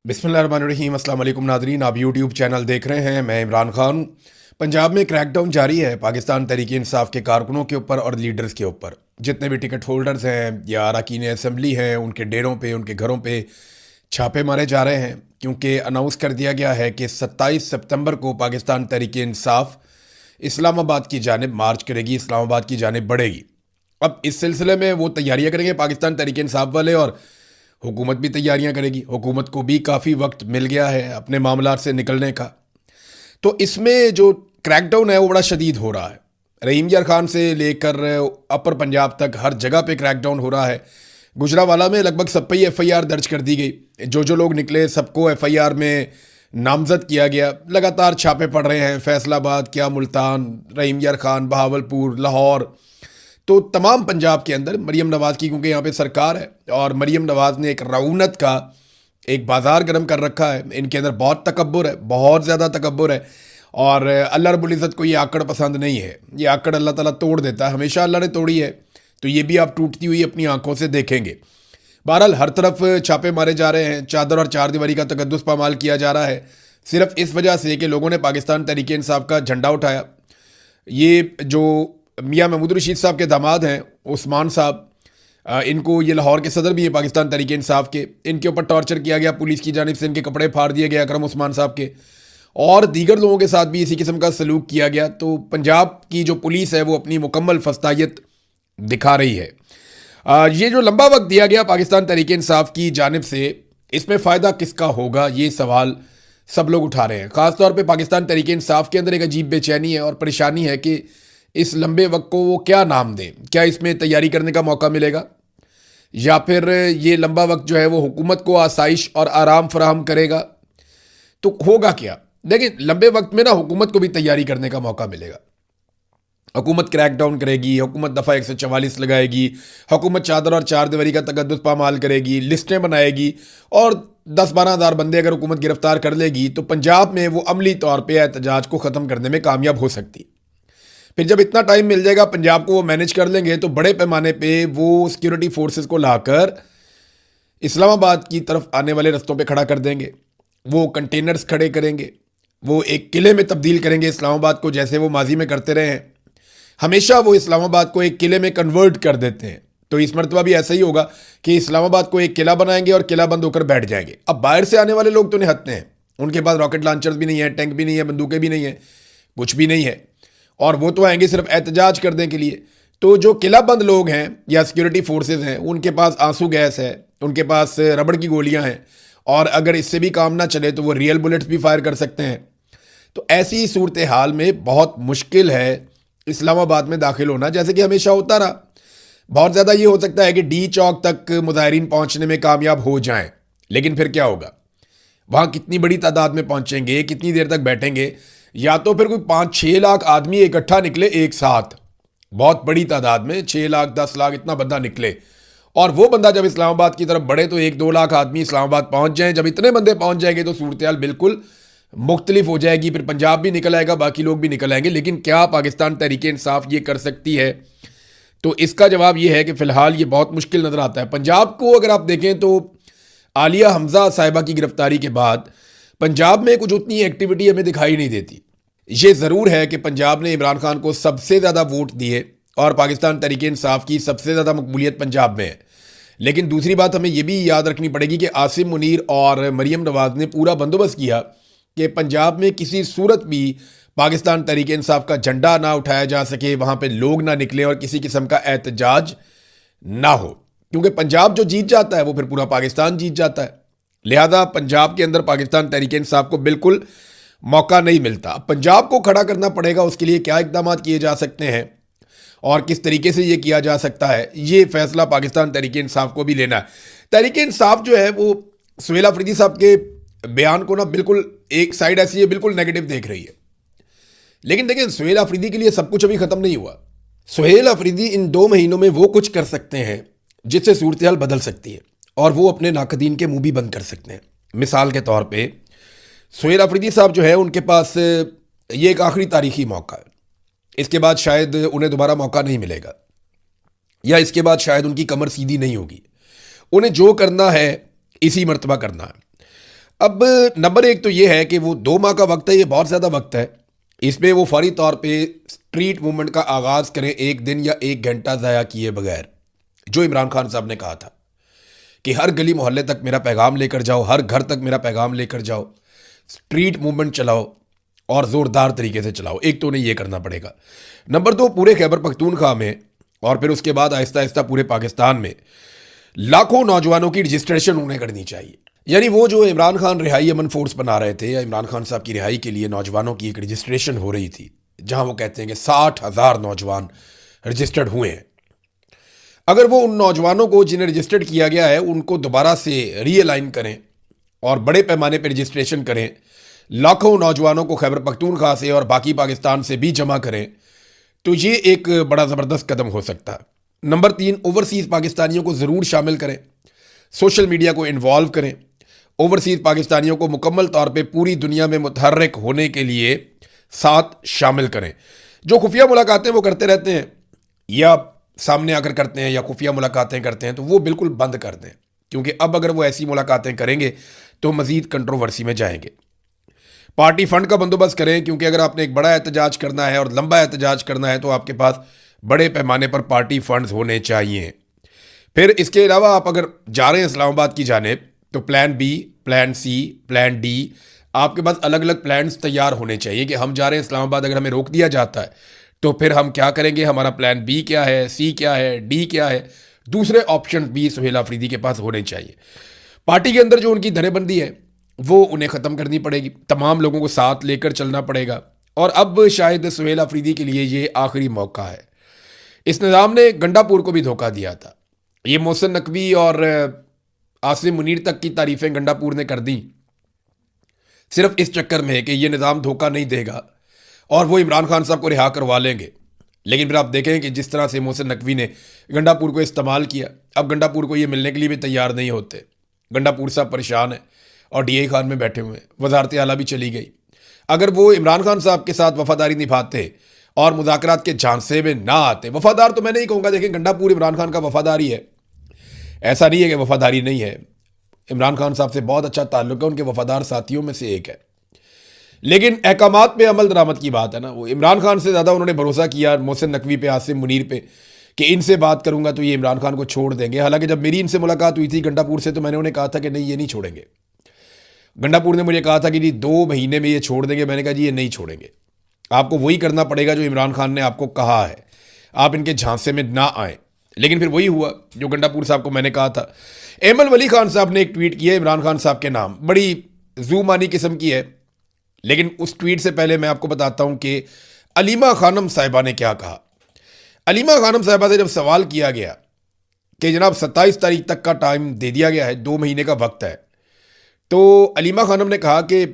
बिस्मिल्लाहिर्रहमानिर्रहीम। अस्सलाम वालेकुम नाज़रीन, आप यूट्यूब चैनल देख रहे हैं। मैं इमरान खान हूँ। पंजाब में क्रैकडाउन जारी है पाकिस्तान तहरीक इंसाफ के कारकुनों के ऊपर और लीडर्स के ऊपर। जितने भी टिकट होल्डर्स हैं या अरकान असम्बली हैं, उनके डेरों पे, उनके घरों पे छापे मारे जा रहे हैं, क्योंकि अनाउंस कर दिया गया है कि 27 सितंबर को पाकिस्तान तहरीक इंसाफ इस्लामाबाद की जानिब मार्च करेगी, इस्लामाबाद की जानिब बढ़ेगी। अब इस सिलसिले में वो तैयारियां करेंगे पाकिस्तान तहरीक इंसाफ वाले, और हुकूमत भी तैयारियां करेगी। हुकूमत को भी काफ़ी वक्त मिल गया है अपने मामलात से निकलने का। तो इसमें जो क्रैकडाउन है वो बड़ा शदीद हो रहा है। रहीम यार खान से लेकर अपर पंजाब तक हर जगह पे क्रैकडाउन हो रहा है। गुजरावाला में लगभग सब पे ही एफआईआर दर्ज कर दी गई। जो लोग निकले सबको एफआईआर में नामजद किया गया। लगातार छापे पड़ रहे हैं, फैसलाबाद, क्या मुल्तान, रहीम यार खान, बहावलपुर, लाहौर। तो तमाम पंजाब के अंदर मरीम नवाज़ की, क्योंकि यहाँ पे सरकार है और मरीम नवाज़ ने एक रऊनत का एक बाज़ार गर्म कर रखा है। इनके अंदर बहुत तकब्बुर है, बहुत ज़्यादा तकब्बुर है। और अल्लाह रब्बुल इज़्ज़त को ये आकड़ पसंद नहीं है। ये आकड़ अल्लाह ताला तोड़ देता है, हमेशा अल्लाह ने तोड़ी है, तो ये भी आप टूटती हुई अपनी आंखों से देखेंगे। बहरहाल हर तरफ छापे मारे जा रहे हैं, चादर और चार दीवारी का तकद्दुस पामाल किया जा रहा है, सिर्फ इस वजह से कि लोगों ने पाकिस्तान तहरीक इंसाफ का झंडा उठाया। ये जो मियाँ महमूद रशीद साहब के दामाद हैं, उस्मान साहब, इनको ये लाहौर के सदर भी हैं पाकिस्तान तहरीक इंसाफ के। इनके ऊपर टॉर्चर किया गया पुलिस की जानिब से, इनके कपड़े फाड़ दिए गए अकरम उस्मान साहब के, और दीगर लोगों के साथ भी इसी किस्म का सलूक किया गया। तो पंजाब की जो पुलिस है वो अपनी मुकम्मल फस्तायत दिखा रही है। ये जो लंबा वक्त दिया गया पाकिस्तान तहरीक इंसाफ की जानिब से, इसमें फ़ायदा किसका होगा, ये सवाल सब लोग उठा रहे हैं। ख़ासतौर पर पाकिस्तान तहरीक इंसाफ के अंदर एक अजीब बेचैनी है और परेशानी है कि इस लंबे वक्त को वो क्या नाम दें। क्या इसमें तैयारी करने का मौका मिलेगा, या फिर ये लंबा वक्त जो है वो हुकूमत को आसाइश और आराम फराहम करेगा? तो होगा क्या? देखिए, लंबे वक्त में ना हुकूमत को भी तैयारी करने का मौका मिलेगा। हुकूमत क्रैकडाउन करेगी, हुकूमत दफ़ा 144 लगाएगी, हुकूमत चादर और चार दीवारी का तकद्दुस पामाल करेगी, लिस्टें बनाएगी, और 10-12 हज़ार बंदे अगर हुकूमत गिरफ्तार कर लेगी तो पंजाब में वो अमली तौर पर एहतजाज को ख़त्म करने में कामयाब हो सकती। फिर जब इतना टाइम मिल जाएगा पंजाब को, वो मैनेज कर लेंगे, तो बड़े पैमाने पे वो सिक्योरिटी फोर्सेस को लाकर इस्लामाबाद की तरफ आने वाले रस्तों पे खड़ा कर देंगे। वो कंटेनर्स खड़े करेंगे, वो एक किले में तब्दील करेंगे इस्लामाबाद को, जैसे वो माजी में करते रहे हैं। हमेशा वो इस्लामाबाद को एक किले में कन्वर्ट कर देते हैं। तो इस मरतबा भी ऐसा ही होगा कि इस्लामाबाद को एक किला बनाएंगे और किला बंद होकर बैठ जाएंगे। अब बाहर से आने वाले लोग तो निहत्ते हैं, उनके पास रॉकेट लॉन्चर्स भी नहीं है, टैंक भी नहीं है, बंदूकें भी नहीं है, कुछ भी नहीं है, और वो तो आएंगे सिर्फ एहतजाज करने के लिए। तो जो किला बंद लोग हैं या सिक्योरिटी फोर्सेस हैं, उनके पास आंसू गैस है, उनके पास रबड़ की गोलियां हैं, और अगर इससे भी काम ना चले तो वो रियल बुलेट्स भी फायर कर सकते हैं। तो ऐसी सूरत हाल में बहुत मुश्किल है इस्लामाबाद में दाखिल होना, जैसे कि हमेशा होता रहा। बहुत ज़्यादा ये हो सकता है कि डी चौक तक मुजाहिरीन पहुंचने में कामयाब हो जाएं, लेकिन फिर क्या होगा? वहाँ कितनी बड़ी तादाद में पहुंचेंगे, कितनी देर तक बैठेंगे? या तो फिर कोई 5-6 लाख आदमी इकट्ठा निकले एक साथ, बहुत बड़ी तादाद में, 6 लाख 10 लाख इतना बंदा निकले, और वो बंदा जब इस्लामाबाद की तरफ बढ़े तो 1-2 लाख आदमी इस्लामाबाद पहुंच जाएं। जब इतने बंदे पहुंच जाएंगे तो सूरत हाल बिल्कुल मुख्तलिफ हो जाएगी। फिर पंजाब भी निकल आएगा, बाकी लोग भी निकल आएंगे। लेकिन क्या पाकिस्तान तहरीक इंसाफ ये कर सकती है? तो इसका जवाब ये है कि फ़िलहाल ये बहुत मुश्किल नज़र आता है। पंजाब को अगर आप देखें तो आलिया हमजा साहिबा की गिरफ्तारी के बाद पंजाब में कुछ उतनी एक्टिविटी हमें दिखाई नहीं देती। ये ज़रूर है कि पंजाब ने इमरान खान को सबसे ज़्यादा वोट दिए और पाकिस्तान तहरीक इंसाफ की सबसे ज़्यादा मकबूलियत पंजाब में है। लेकिन दूसरी बात हमें यह भी याद रखनी पड़ेगी कि आसिम मुनीर और मरीम नवाज़ ने पूरा बंदोबस्त किया कि पंजाब में किसी सूरत भी पाकिस्तान तहरीक इंसाफ का झंडा ना उठाया जा सके, वहाँ पर लोग ना निकले और किसी किस्म का एहतजाज ना हो। क्योंकि पंजाब जो जीत जाता है वो फिर पूरा पाकिस्तान जीत जाता है। लिहाजा पंजाब के अंदर पाकिस्तान तहरीक इंसाफ को बिल्कुल मौका नहीं मिलता। पंजाब को खड़ा करना पड़ेगा। उसके लिए क्या इक़दाम किए जा सकते हैं और किस तरीके से ये किया जा सकता है, ये फैसला पाकिस्तान तहरीक इंसाफ को भी लेना है। तहरीक इंसाफ जो है वो सुहेल अफरीदी साहब के बयान को ना बिल्कुल एक साइड ऐसी है, बिल्कुल नेगेटिव देख रही है। लेकिन देखिए, सुहेल अफरीदी के लिए सब कुछ अभी ख़त्म नहीं हुआ। सुहेल अफरीदी इन 2 महीनों में वो कुछ कर सकते हैं जिससे सूरत हाल बदल सकती है, और वो अपने नाकदीन के मुंह भी बंद कर सकते हैं। मिसाल के तौर पे सुहेल अफरीदी साहब जो है, उनके पास ये एक आखिरी तारीखी मौका है। इसके बाद शायद उन्हें दोबारा मौका नहीं मिलेगा, या इसके बाद शायद उनकी कमर सीधी नहीं होगी। उन्हें जो करना है इसी मर्तबा करना है। अब नंबर एक तो ये है कि वो 2 माह का वक्त है, ये बहुत ज़्यादा वक्त है। इसमें वो फौरी तौर पे स्ट्रीट मूवमेंट का आगाज़ करें 1 दिन या 1 घंटा ज़ाया किए बगैर। जो इमरान खान साहब ने कहा था कि हर गली मोहल्ले तक मेरा पैगाम लेकर जाओ, हर घर तक मेरा पैगाम लेकर जाओ, स्ट्रीट मूवमेंट चलाओ और ज़ोरदार तरीके से चलाओ। एक तो उन्हें ये करना पड़ेगा। नंबर 2, पूरे खैबर पख्तूनख्वा में और फिर उसके बाद आहिस्ता आहिस्ता पूरे पाकिस्तान में लाखों नौजवानों की रजिस्ट्रेशन उन्हें करनी चाहिए। यानी वो जो इमरान खान रिहाई अमन फोर्स बना रहे थे या इमरान खान साहब की रिहाई के लिए नौजवानों की एक रजिस्ट्रेशन हो रही थी, जहां वो कहते हैं कि 60,000 नौजवान रजिस्टर्ड हुए हैं। अगर वो उन नौजवानों को जिन्हें रजिस्टर्ड किया गया है उनको दोबारा से रीअलाइन करें और बड़े पैमाने पर रजिस्ट्रेशन करें, लाखों नौजवानों को खैबर पख्तूनख्वा से और बाकी पाकिस्तान से भी जमा करें, तो ये एक बड़ा ज़बरदस्त कदम हो सकता है। नंबर 3, ओवरसीज़ पाकिस्तानियों को ज़रूर शामिल करें, सोशल मीडिया को इन्वॉल्व करें, ओवरसीज़ पाकिस्तानियों को मुकम्मल तौर पे पूरी दुनिया में मुतहर्रिक होने के लिए साथ शामिल करें। जो खुफिया मुलाकातें वो करते रहते हैं या सामने आकर करते हैं या खुफिया मुलाकातें करते हैं, तो वो बिल्कुल बंद कर दें, क्योंकि अब अगर वो ऐसी मुलाकातें करेंगे तो मज़ीद कंट्रोवर्सी में जाएंगे। पार्टी फंड का बंदोबस्त करें, क्योंकि अगर आपने एक बड़ा एहतजाज करना है और लंबा एहतजाज करना है तो आपके पास बड़े पैमाने पर पार्टी फंड्स होने चाहिए। फिर इसके अलावा आप अगर जा रहे हैं इस्लामाबाद की जानिब, तो plan B, plan C, plan D, आपके पास अलग अलग प्लान्स तैयार होने चाहिए कि हम जा रहे हैं इस्लामाबाद, अगर हमें रोक दिया जाता है तो फिर हम क्या करेंगे, हमारा प्लान बी क्या है, सी क्या है, डी क्या है। दूसरे ऑप्शन भी सुहेल अफरीदी के पास होने चाहिए। पार्टी के अंदर जो उनकी धड़ेबंदी है वो उन्हें ख़त्म करनी पड़ेगी, तमाम लोगों को साथ लेकर चलना पड़ेगा। और अब शायद सुहेल अफरीदी के लिए ये आखिरी मौका है। इस निज़ाम ने गंडापुर को भी धोखा दिया था। ये मोहसिन नकवी और आसिम मुनीर तक की तारीफ़ें गंडापुर ने कर दी, सिर्फ इस चक्कर में कि ये निज़ाम धोखा नहीं देगा और वो इमरान खान साहब को रिहा करवा लेंगे। लेकिन फिर आप देखें कि जिस तरह से मोहसिन नकवी ने गंडापुर को इस्तेमाल किया, अब गंडापुर को ये मिलने के लिए भी तैयार नहीं होते। गंडापुर साहब परेशान है और DI खान में बैठे हुए हैं, वजारत आला भी चली गई। अगर वो इमरान खान साहब के साथ वफादारी निभाते और मुज़ाकरात के झांसे में ना आते, वफादार तो मैं नहीं कहूँगा, देखें गंडापुर इमरान खान का वफादारी है, ऐसा नहीं है कि वफादारी नहीं है। इमरान खान साहब से बहुत अच्छा ताल्लुक है, उनके वफादार साथियों में से एक है। लेकिन अहकामात पे अमल दरामद की बात है ना, वो इमरान खान से ज़्यादा उन्होंने भरोसा किया मोहसिन नकवी पे, आसिम मुनीर पे, कि इनसे बात करूंगा तो ये इमरान खान को छोड़ देंगे। हालांकि जब मेरी इनसे मुलाकात हुई थी गंडापुर से, तो मैंने उन्हें कहा था कि नहीं, ये नहीं छोड़ेंगे। गंडापुर ने मुझे कहा था कि जी 2 महीने में ये छोड़ देंगे। मैंने कहा जी ये नहीं छोड़ेंगे, आपको वही करना पड़ेगा जो इमरान खान ने आपको कहा है, आप इनके झांसे में ना आए। लेकिन फिर वही हुआ जो गंडापुर साहब को मैंने कहा था। एमल वली खान साहब ने एक ट्वीट किया इमरान खान साहब के नाम, बड़ी जूमानी किस्म की है, लेकिन उस ट्वीट से पहले मैं आपको बताता हूं कि अलीमा खानम साहिबा ने क्या कहा। अलीमा खानम साहिबा से जब सवाल किया गया कि जनाब 27 तारीख तक का टाइम दे दिया गया है, 2 महीने का वक्त है, तो अलीमा खानम ने कहा कि,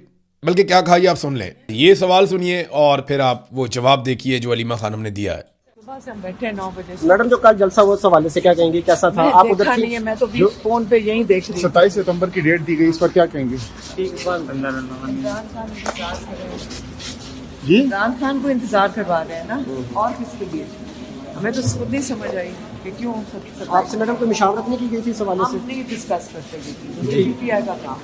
बल्कि क्या कहा ये आप सुन लें, ये सवाल सुनिए और फिर आप वो जवाब देखिए जो अलीमा खानम ने दिया है। सुबह से हम बैठे 9 बजे से। मैडम जो कल जलसा हुआ उस हवाले से क्या कहेंगे, कैसा था? आप उधर देखा नहीं है, मैं तो भी फोन पे यही देख रही हूँ। 27 सितंबर की डेट दी गई, इस पर क्या कहेंगे? इमरान खान इंतजार कर रहे हैं, जी, इमरान खान को इंतजार करवा रहे हैं ना, और किसके लिए? हमें तो खुद नहीं समझ आई कि क्यों आपसे मैडम कोई मुशावरत नहीं की गई थी इस हवाले से? हम नहीं डिस्कस करते PTI का काम।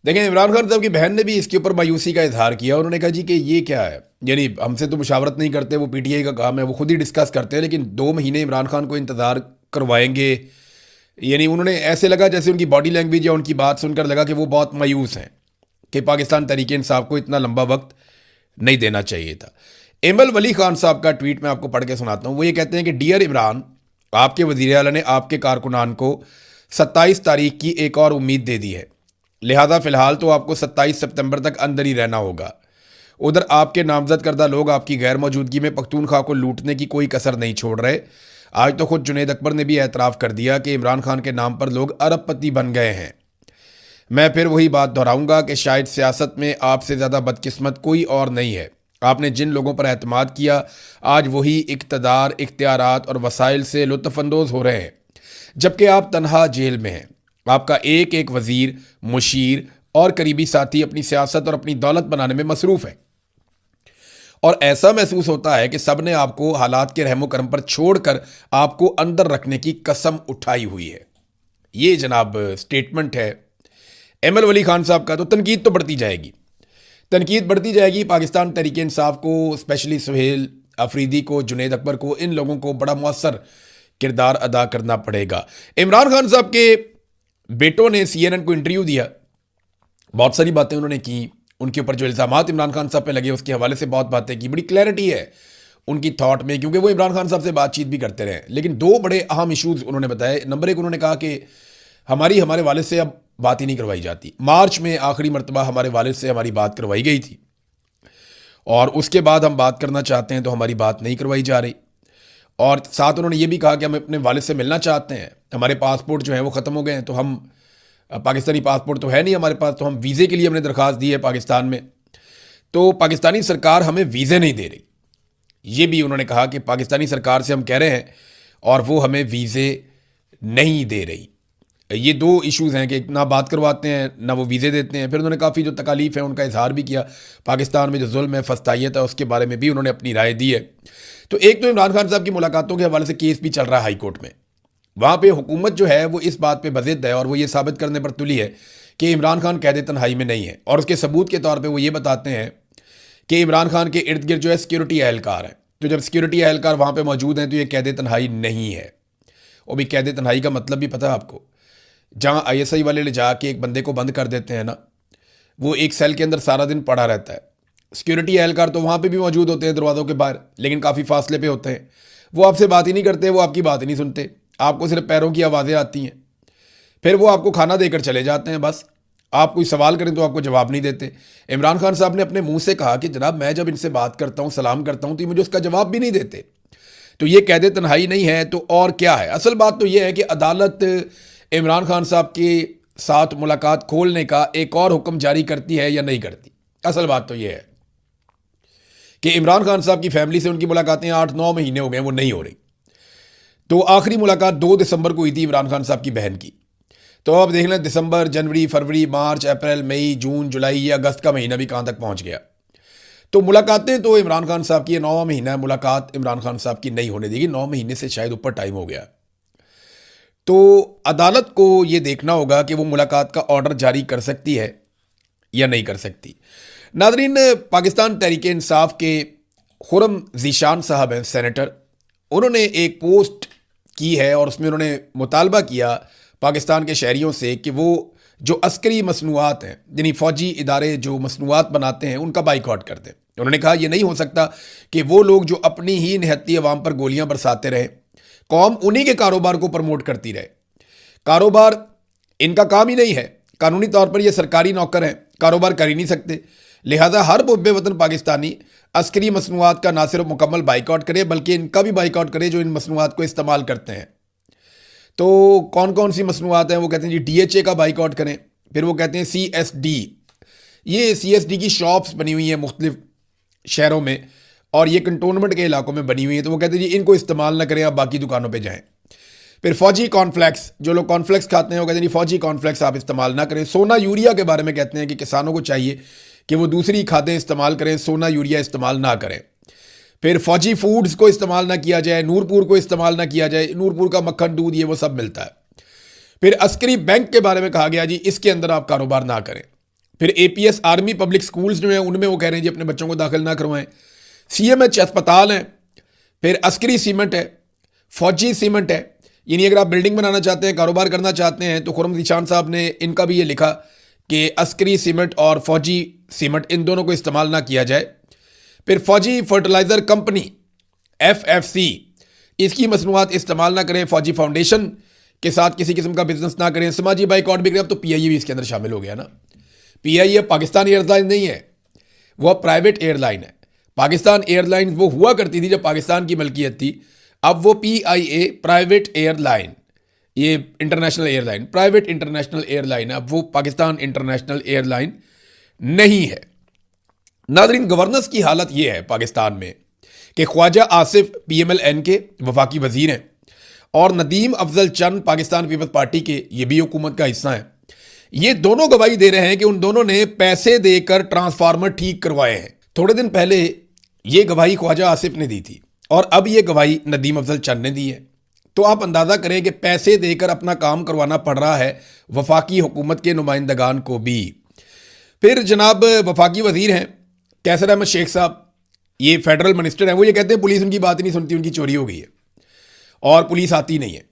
देखें, इमरान खान साहब की बहन ने भी इसके ऊपर मायूसी का इजहार किया। उन्होंने कहा जी कि ये क्या है, यानी हमसे तो मुशावरत नहीं करते, वो PTI का काम है, वो खुद ही डिस्कस करते हैं, लेकिन 2 महीने इमरान खान को इंतज़ार करवाएंगे। यानी उन्होंने ऐसे लगा जैसे उनकी बॉडी लैंग्वेज या उनकी बात सुनकर लगा कि वो बहुत मायूस हैं कि पाकिस्तान तहरीक इंसाफ को इतना लंबा वक्त नहीं देना चाहिए था। एमल वली खान साहब का ट्वीट मैं आपको पढ़ के सुनाता हूँ। वो ये कहते हैं कि डियर इमरान, आपके वज़ीर आला ने आपके कारकुनान को 27 तारीख की एक और उम्मीद दे दी है, लिहाजा फ़िलहाल तो आपको 27 सितंबर तक अंदर ही रहना होगा। उधर आपके नामजद करदा लोग आपकी गैर मौजूदगी में पख्तूनख्वा को लूटने की कोई कसर नहीं छोड़ रहे। आज तो खुद जुनैद अकबर ने भी एतराफ़ कर दिया कि इमरान खान के नाम पर लोग अरबपति बन गए हैं। मैं फिर वही बात दोहराऊंगा कि शायद सियासत में आपसे ज़्यादा बदकिस्मत कोई और नहीं है। आपने जिन लोगों पर एतमाद किया, आज वही इक़्तिदार, इख्तियारात और वसाइल से लुत्फ़अंदोज़ हो रहे हैं, जबकि आप तनहा जेल में हैं। आपका एक एक वज़ीर, मुशीर और करीबी साथी अपनी सियासत और अपनी दौलत बनाने में मसरूफ़ है, और ऐसा महसूस होता है कि सब ने आपको हालात के रहमो करम पर छोड़कर आपको अंदर रखने की कसम उठाई हुई है। ये जनाब स्टेटमेंट है एमएल वली खान साहब का, तो तनकीद तो बढ़ती जाएगी, तनकीद बढ़ती जाएगी। पाकिस्तान तहरीक इंसाफ को, स्पेशली सुहेल अफरीदी को, जुनैद अकबर को, इन लोगों को बड़ा मौसर किरदार अदा करना पड़ेगा। इमरान खान साहब के बेटों ने CNN को इंटरव्यू दिया, बहुत सारी बातें उन्होंने की, उनके ऊपर जो इल्ज़ामात इमरान खान साहब पे लगे उसके हवाले से बहुत बातें की, बड़ी क्लैरिटी है उनकी थॉट में, क्योंकि वो इमरान खान साहब से बातचीत भी करते रहे। लेकिन दो बड़े अहम इशूज़ उन्होंने बताए। नंबर एक, उन्होंने कहा कि हमारे वालिद से अब बात ही नहीं करवाई जाती। मार्च में आखिरी मरतबा हमारे वालिद से हमारी बात करवाई गई थी और उसके बाद हम बात करना चाहते हैं तो हमारी बात नहीं करवाई जा रही। और साथ उन्होंने ये भी कहा कि हम अपने वालिद से मिलना चाहते हैं, हमारे पासपोर्ट जो हैं वो ख़त्म हो गए हैं, तो हम पाकिस्तानी पासपोर्ट तो है नहीं हमारे पास, तो हम वीज़े के लिए हमने दरख्वास्त दी है पाकिस्तान में, तो पाकिस्तानी सरकार हमें वीज़े नहीं दे रही। ये भी उन्होंने कहा कि पाकिस्तानी सरकार से हम कह रहे हैं और वो हमें वीज़े नहीं दे रही। ये दो इश्यूज़ हैं कि ना बात करवाते हैं ना वो वीज़े देते हैं। फिर उन्होंने काफ़ी जो तकालीफ है उनका इजहार भी किया, पाकिस्तान में जो जुल्म है, फस्तायत है, उसके बारे में भी उन्होंने अपनी राय दी है। तो एक तो इमरान खान साहब की मुलाकातों के हवाले से केस भी चल रहा है हाई कोर्ट में, वहाँ पे हुकूमत जो है वो इस बात पे बज़िद है और वो ये साबित करने पर तुली है कि इमरान खान कैद तन्हाई में नहीं है। और उसके सबूत के तौर पर वो ये बताते हैं कि इमरान खान के इर्द गिर्द जो है सिक्योरिटी एहलकार है, तो जब सिक्योरिटी एहलकार वहाँ पर मौजूद हैं तो ये कैद तन्हाई नहीं है। और भी कैद तन्हाई का मतलब भी पता है आपको, जहाँ ISI वाले ले जाके एक बंदे को बंद कर देते हैं ना, वो एक सेल के अंदर सारा दिन पड़ा रहता है। सिक्योरिटी एहलकार तो वहाँ पे भी मौजूद होते हैं दरवाज़ों के बाहर, लेकिन काफ़ी फासले पे होते हैं, वो आपसे बात ही नहीं करते, वो आपकी बात ही नहीं सुनते, आपको सिर्फ पैरों की आवाज़ें आती हैं, फिर वो आपको खाना देकर चले जाते हैं। बस आप कोई सवाल करें तो आपको जवाब नहीं देते। इमरान खान साहब ने अपने मुँह से कहा कि जनाब मैं जब इनसे बात करता हूँ, सलाम करता हूँ, तो ये मुझे उसका जवाब भी नहीं देते। तो ये कैद तन्हाई नहीं है तो और क्या है? असल बात तो ये है कि अदालत इमरान खान साहब के साथ मुलाकात खोलने का एक और हुक्म जारी करती है या नहीं करती। असल बात तो ये है कि इमरान खान साहब की फैमिली से उनकी मुलाकातें 8-9 महीने हो गए, वो नहीं हो रही। तो आखिरी मुलाकात 2 दिसंबर को हुई थी इमरान खान साहब की बहन की। तो अब देख लें, दिसंबर, जनवरी, फरवरी, मार्च, अप्रैल, मई, जून, जुलाई, या अगस्त का महीना भी कहाँ तक पहुँच गया। तो मुलाकातें तो इमरान खान साहब की 9वां महीना है, मुलाकात इमरान खान साहब की नहीं होने देगी। 9 महीने से शायद ऊपर टाइम हो गया। तो अदालत को ये देखना होगा कि वो मुलाकात का ऑर्डर जारी कर सकती है या नहीं कर सकती। नाज़रीन, पाकिस्तान तहरीक इंसाफ के खुर्रम ज़ीशान साहब हैं, सेनेटर, उन्होंने एक पोस्ट की है और उसमें उन्होंने मुतालबा किया पाकिस्तान के शहरियों से कि वो जो अस्करी मसनूआत हैं, यानी फ़ौजी इदारे जो मसनूआत बनाते हैं, उनका बाइकआउट कर दें। उन्होंने कहा ये नहीं हो सकता कि वो लोग जो अपनी ही निहत्ती अवाम पर गोलियां बरसाते रहे, कौम उन्हीं के कारोबार को प्रमोट करती रहे। कारोबार इनका काम ही नहीं है, कानूनी तौर पर ये सरकारी नौकर हैं, कारोबार कर ही नहीं सकते। लिहाजा हर मुहब्बे वतन पाकिस्तानी अस्करी मसनूआत का ना सिर्फ मुकम्मल बाइकआउट करे बल्कि इनका भी बाइकआउट करे जो इन मसनूआत को इस्तेमाल करते हैं। तो कौन कौन सी मसनूआत हैं? वो कहते हैं जी DHA का बाइकआउट करें, फिर वो कहते हैं CSD, ये CSD की शॉप्स बनी हुई हैं मुख्तलिफ शहरों में और ये कंटोनमेंट के इलाकों में बनी हुई है, तो वो कहते हैं जी इनको इस्तेमाल ना करें, आप बाकी दुकानों पे जाएं। फिर फौजी कॉर्नफ्लेक्स, जो लोग कॉर्नफ्लेक्स खाते हैं वो कहते हैं जी फौजी कॉर्नफ्लेक्स आप इस्तेमाल ना करें। सोना यूरिया के बारे में कहते हैं कि किसानों को चाहिए कि वो दूसरी खादें इस्तेमाल करें, सोना यूरिया इस्तेमाल ना करें। फिर फौजी फूड्स को इस्तेमाल ना किया जाए, नूरपुर को इस्तेमाल ना किया जाए, नूरपुर का मक्खन, दूध, ये वो सब मिलता है। फिर अस्करी बैंक के बारे में कहा गया जी इसके अंदर आप कारोबार ना करें। फिर APS आर्मी पब्लिक स्कूल्स जो हैं उनमें वो कह रहे हैं जी अपने बच्चों को दाखिल ना करवाएं। CMH अस्पताल हैं, फिर अस्करी सीमेंट है, फौजी सीमेंट है, यानी अगर आप बिल्डिंग बनाना चाहते हैं, कारोबार करना चाहते हैं, तो खुर्रम ज़ीशान साहब ने इनका भी ये लिखा कि अस्करी सीमेंट और फौजी सीमेंट इन दोनों को इस्तेमाल ना किया जाए। फिर फौजी फर्टिलाइज़र कंपनी FFC, इसकी मसनूआत इस्तेमाल ना करें, फौजी फाउंडेशन के साथ किसी किस्म का बिजनेस ना करें, समाजी बाइकआउट भी करें। अब तो PIA भी इसके अंदर शामिल हो गया ना। PIA पाकिस्तान एयरलाइन नहीं है, वह प्राइवेट एयरलाइन है। पाकिस्तान एयरलाइंस वो हुआ करती थी जब पाकिस्तान की मलकियत थी, अब वो PIA प्राइवेट एयरलाइन, ये international airline, private international airline है, अब वो पाकिस्तान इंटरनेशनल एयरलाइन नहीं है। नाज़रीन, गवर्नेंस की हालत ये है पाकिस्तान में कि ख्वाजा आसिफ PMLN के वफाकी वजीर हैं और नदीम अफजल चंद पाकिस्तान पीपल्स पार्टी के, ये भी हुकूमत का हिस्सा है। ये दोनों गवाही दे रहे हैं कि उन दोनों ने पैसे देकर ट्रांसफार्मर ठीक करवाए हैं। थोड़े दिन पहले ये गवाही ख्वाजा आसिफ ने दी थी और अब ये गवाही नदीम अफजल चंद ने दी है। तो आप अंदाज़ा करें कि पैसे देकर अपना काम करवाना पड़ रहा है वफाकी हुकूमत के नुमाइंदगान को भी। फिर जनाब वफाकी वजीर हैं कैसर अहमद शेख साहब, ये फेडरल मिनिस्टर हैं, वो ये कहते हैं पुलिस उनकी बात ही नहीं सुनती, उनकी चोरी हो गई है और पुलिस आती नहीं है।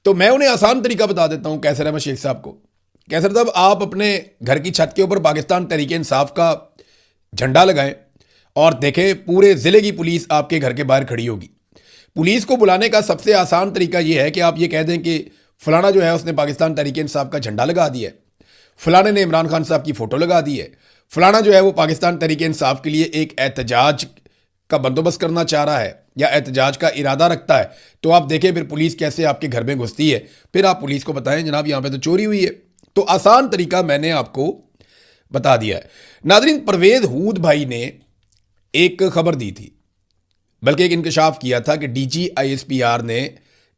तो मैं उन्हें आसान तरीका बता देता हूँ कैसर अहमद शेख साहब को। कैसर साहब, आप अपने घर की छत के ऊपर पाकिस्तान तहरीक इंसाफ का झंडा लगाएं और देखें पूरे ज़िले की पुलिस आपके घर के बाहर खड़ी होगी। पुलिस को बुलाने का सबसे आसान तरीका यह है कि आप ये कह दें कि फलाना जो है उसने पाकिस्तान तहरीक इंसाफ का झंडा लगा दिया है, फलाने ने इमरान खान साहब की फ़ोटो लगा दी है, फलाना जो है वो पाकिस्तान तहरीक इंसाफ के लिए एक एहतजाज का बंदोबस्त करना चाह रहा है या एहतजाज का इरादा रखता है। तो आप देखें फिर पुलिस कैसे आपके घर में घुसती है, फिर आप पुलिस को बताएं जनाब यहाँ पे तो चोरी हुई है। तो आसान तरीका मैंने आपको बता दिया है। नाज़रीन, परवेज़ हूद भाई ने एक खबर दी थी, बल्कि एक इंकशाफ किया था कि DGISPR ने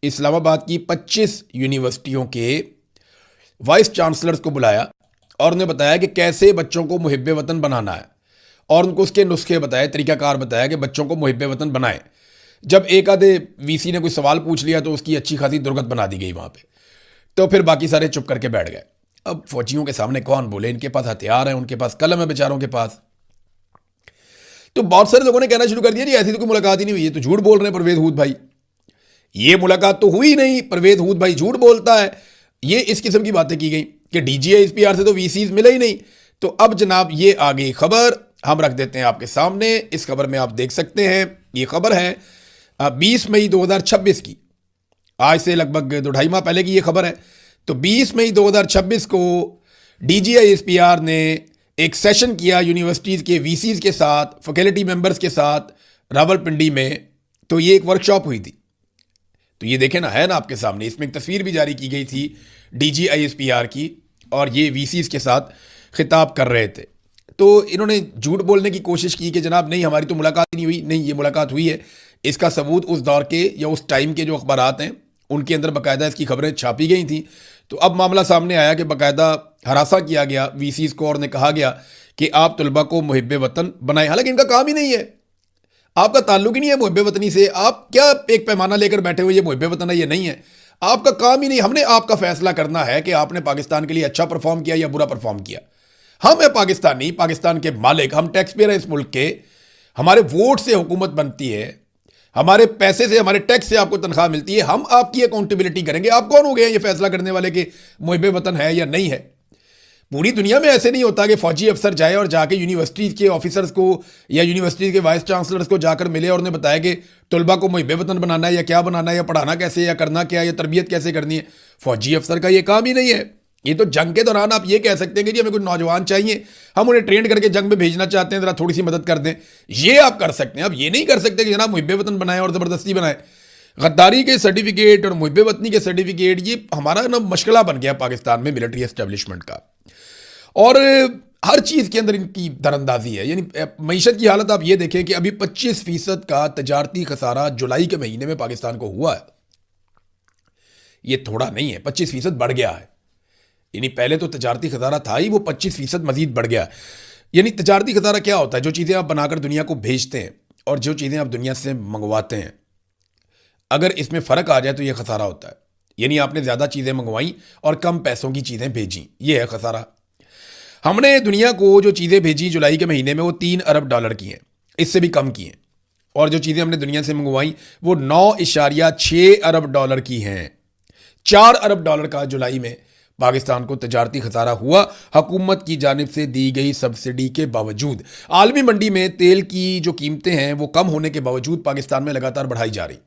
इस्लामाबाद की 25 यूनिवर्सिटियों के वाइस चांसलर्स को बुलाया और उन्हें बताया कि कैसे बच्चों को मुहिब्बे वतन बनाना है और उनको उसके नुस्खे बताए, तरीकाकार बताया कि बच्चों को मुहिब्बे वतन बनाएं। जब एक आधे VC ने कोई सवाल पूछ लिया तो उसकी अच्छी खासी दुर्गत बना दी गई वहाँ पे, तो फिर बाकी सारे चुप करके बैठ गए। अब फौजियों के सामने कौन बोले, इनके पास हथियार हैं, उनके पास कलम है बेचारों के पास। तो बहुत सारे लोगों ने कहना शुरू कर दिया जी ऐसी तो कोई मुलाकात ही नहीं हुई है, तो झूठ बोल रहे हैं परवेज़ हूद भाई, ये मुलाकात तो हुई नहीं, परवेज़ हूद भाई झूठ बोलता है। ये इस किस्म की बातें की गई कि DGISPR से तो VCs मिले ही नहीं। तो अब जनाब ये आ गई खबर, हम रख देते हैं आपके सामने। इस खबर में आप देख सकते हैं, ये खबर है 20 मई 2026 की, आज से लगभग 2-2.5 माह पहले की ये खबर है। तो 20 मई 2026 को DGISPR ने एक सेशन किया यूनिवर्सिटीज़ के VCs के साथ, फैकल्टी मेंबर्स के साथ रावलपिंडी में। तो ये एक वर्कशॉप हुई थी। तो ये देखें ना, है ना आपके सामने, इसमें एक तस्वीर भी जारी की गई थी DGISPR की और ये VCs के साथ खिताब कर रहे थे। तो इन्होंने झूठ बोलने की कोशिश की कि जनाब नहीं हमारी तो मुलाकात ही नहीं हुई। नहीं, ये मुलाकात हुई है। इसका सबूत उस दौर के या उस टाइम के जो अखबारात हैं उनके अंदर बाकायदा इसकी खबरें छापी गई थी। तो अब मामला सामने आया कि बाकायदा हरासा किया गया VCs को और ने कहा गया कि आप तलबा को मुहिब्बे वतन बनाएं। हालांकि इनका काम ही नहीं है, आपका ताल्लुक ही नहीं है मुहिब्बे वतनी से। आप क्या एक पैमाना लेकर बैठे हुए ये मुहिब्बे वतन है, ये नहीं है, आपका काम ही नहीं। हमने आपका फैसला करना है कि आपने पाकिस्तान के लिए अच्छा परफॉर्म किया या बुरा परफॉर्म किया। हम है पाकिस्तानी, पाकिस्तान के मालिक, हम टैक्स पेयर हैं इस मुल्क के, हमारे वोट से हुकूमत बनती है, हमारे पैसे से, हमारे टैक्स से आपको तनख्वाह मिलती है। हम आपकी अकाउंटेबिलिटी करेंगे। आप कौन हो गए ये फैसला करने वाले कि मुहिब्बे वतन है या नहीं है? पूरी दुनिया में ऐसे नहीं होता कि फौजी अफसर जाए और जाके यूनिवर्सिटी के ऑफिसर्स को या यूनिवर्सिटी के वाइस चांसलर्स को जाकर मिले और उन्हें बताया कि तलबा को मुहिब्बे वतन बनाना है या क्या बनाना है या पढ़ाना कैसे या करना क्या या तरबियत कैसे करनी है। फौजी अफसर का ये काम ही नहीं है। ये तो जंग के दौरान आप ये कह सकते हैं कि जी हमें कुछ नौजवान चाहिए, हम उन्हें ट्रेन करके जंग में भेजना चाहते हैं, ज़रा थोड़ी सी मदद कर दें, ये आप कर सकते हैं। आप ये नहीं कर सकते कि जनाब मुहिब्बे वतन बनाएं और ज़बरदस्ती बनाएं। गद्दारी के सर्टिफिकेट और मुहिब्बे वतनी के सर्टिफिकेट, ये हमारा ना मशगला बन गया पाकिस्तान में मिलिट्री एस्टेब्लिशमेंट का। और हर चीज़ के अंदर इनकी दरअंदाजी है। यानी मईशत की हालत आप ये देखें कि अभी 25% का तजारती खसारा जुलाई के महीने में पाकिस्तान को हुआ है। ये थोड़ा नहीं है, 25% बढ़ गया है। यानी पहले तो तजारती खसारा था ही, वो 25% मजीद बढ़ गया। यानी तजारती खसारा क्या होता है? जो चीज़ें आप बनाकर दुनिया को भेजते हैं और जो चीज़ें आप दुनिया से मंगवाते हैं, अगर इसमें फ़र्क आ जाए तो ये खसारा होता है। यानी आपने ज़्यादा चीज़ें मंगवाई और कम पैसों की चीज़ें भेजी, ये है खसारा। हमने दुनिया को जो चीज़ें भेजी जुलाई के महीने में वो $3 अरब की हैं, इससे भी कम की हैं। और जो चीज़ें हमने दुनिया से मंगवाई वो $9.6 अरब की हैं। $4 अरब का जुलाई में पाकिस्तान को तजारती खसारा हुआ, हुकूमत की जानिब से दी गई सब्सिडी के बावजूद। आलमी मंडी में तेल की जो कीमतें हैं वो कम होने के बावजूद पाकिस्तान में लगातार बढ़ाई जा रही,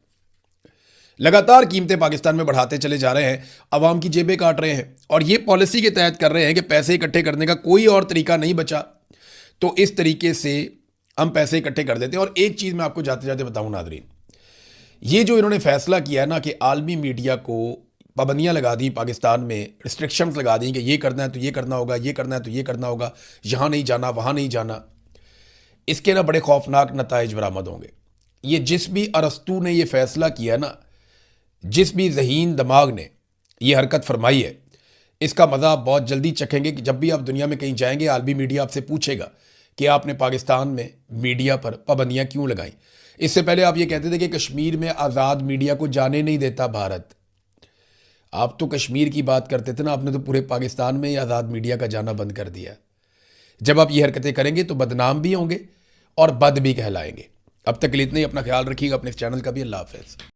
लगातार कीमतें पाकिस्तान में बढ़ाते चले जा रहे हैं, आवाम की जेबें काट रहे हैं। और ये पॉलिसी के तहत कर रहे हैं कि पैसे इकट्ठे करने का कोई और तरीका नहीं बचा, तो इस तरीके से हम पैसे इकट्ठे कर देते हैं। और एक चीज़ मैं आपको जाते जाते बताऊं नाज़रीन, ये जो इन्होंने फैसला किया है ना कि आलमी मीडिया को पाबंदियां लगा दी, पाकिस्तान में रिस्ट्रिक्शंस लगा दी कि ये करना है तो ये करना होगा, ये करना है तो ये करना होगा, यहाँ नहीं जाना, वहाँ नहीं जाना, इसके ना बड़े खौफनाक नताइज बरामद होंगे। ये जिस भी अरस्तू ने ये फैसला किया ना, जिस भी ज़हीन दिमाग ने ये हरकत फरमाई है, इसका मज़ा आप बहुत जल्दी चखेंगे कि जब भी आप दुनिया में कहीं जाएंगे आलमी मीडिया आपसे पूछेगा कि आपने पाकिस्तान में मीडिया पर पाबंदियाँ क्यों लगाई। इससे पहले आप ये कहते थे कि कश्मीर में आज़ाद मीडिया को जाने नहीं देता भारत। आप तो कश्मीर की बात करते थे ना, आपने तो पूरे पाकिस्तान में ही आज़ाद मीडिया का जाना बंद कर दिया। जब आप ये हरकतें करेंगे तो बदनाम भी होंगे और बद भी कहलाएंगे। अब तक के लिए इतना ही। अपना ख्याल रखिएगा, अपने इस चैनल का भी। अल्लाह हाफ़िज़।